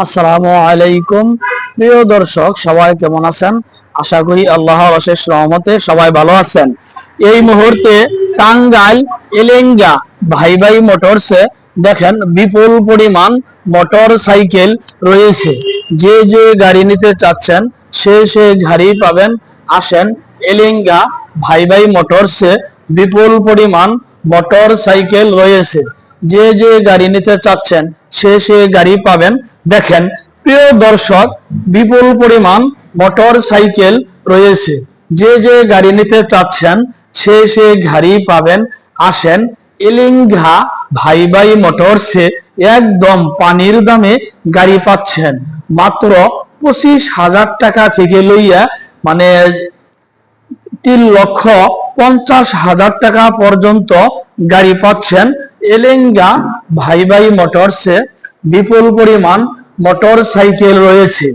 আসসালামু আলাইকুম। প্রিয় দর্শক, সবাই কেমন আছেন? আশা করি আল্লাহর অশেষ রহমতে সবাই ভালো আছেন। এই মুহূর্তে টাঙ্গাইল এলেঙ্গা ভাই ভাই মোটরসে দেখেন বিপুল পরিমাণ মোটর সাইকেল রয়েছে। যে যে গাড়ি নিতে চাচ্ছেন সে গাড়ি পাবেন। আসেন, এলেঙ্গা ভাই ভাই মোটরসে বিপুল পরিমাণ মোটর সাইকেল রয়েছে। যে যে গাড়ি নিতে চাচ্ছেন সে গাড়ি পাবেন। দেখেন প্রিয় দর্শক, বিপুল পরিমাণ মোটর সাইকেল রয়েছে। যে যে গাড়ি নিতে চাচ্ছেন সে গাড়ি পাবেন। আসেন, এলিঙ্গা ভাই ভাই মোটরসে একদম পানির দামে গাড়ি পাচ্ছেন। মাত্র 25,000 টাকা থেকে লইয়া মানে 3,50,000 টাকা পর্যন্ত গাড়ি পাচ্ছেন। এলেঙ্গা ভাই ভাই মোটরসে বিপুল পরিমাণ মোটর সাইকেল রয়েছে।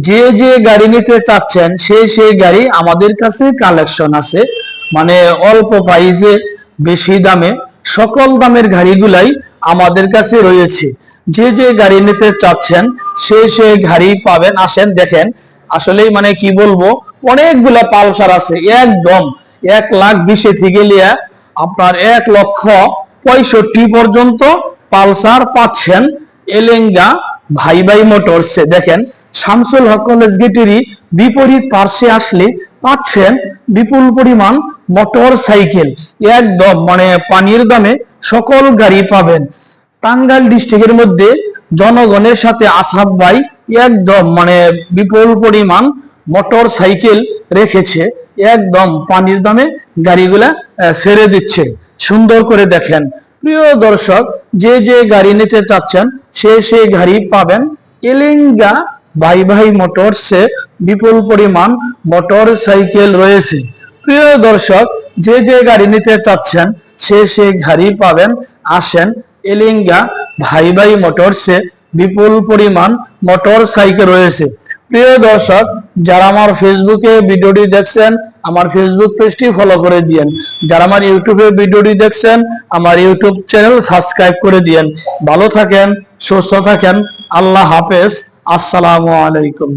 যে যে গাড়ি নিতে চাচ্ছেন সে গাড়ি আমাদের কাছে কালেকশন আছে। মানে অল্প প্রাইসে বেশি দামে সকল দামের গাড়িগুলাই আমাদের কাছে রয়েছে। যে যে গাড়ি নিতে চাচ্ছেন সে গাড়ি পাবেন। আসেন দেখেন, আসলেই মানে কি বলবো, অনেকগুলা পালসার আছে। একদম 1,20,000 থেকে লিয়া আপনার 1,65,000 পর্যন্ত পালসার পাচ্ছেন এলেঙ্গা ভাই ভাই মোটরসে। দেখেন, শামসুল হক কলেজ গেটেরই বিপরীত পার্শ্বে আসলে পাচ্ছেন বিপুল পরিমাণ মোটর সাইকেল। একদম মানে পানির দামে সকল গাড়ি পাবেন। টাঙ্গাইল ডিস্ট্রিক্টের মধ্যে জনগণের সাথে আসাদ ভাই একদম মানে বিপুল পরিমাণ মোটর সাইকেল রেখেছে। একদম পানির দামে গাড়িগুলা ছেড়ে দিচ্ছে। সুন্দর করে দেখেন প্রিয় দর্শক, যে যে গাড়ি নিতে চাচ্ছেন সে গাড়ি পাবেন। এলিঙ্গা ভাই ভাই মোটরসে বিপুল পরিমাণ মোটর সাইকেল রয়েছে। প্রিয় দর্শক, যে যে গাড়ি নিতে চাচ্ছেন সে গাড়ি পাবেন। আসেন, এলিঙ্গা ভাই ভাই মোটরসে বিপুল পরিমাণ মোটর সাইকেল রয়েছে। প্রিয় দর্শক, যারা আমার ফেসবুকে ভিডিওটি দেখছেন আমার ফেসবুক পেজটি ফলো করে দিয়েন। যারা আমার ইউটিউবে ভিডিওটি দেখছেন আমার ইউটিউব চ্যানেল সাবস্ক্রাইব করে দিয়েন। ভালো থাকেন, সুস্থ থাকেন। আল্লাহ হাফেজ। আসসালামু আলাইকুম।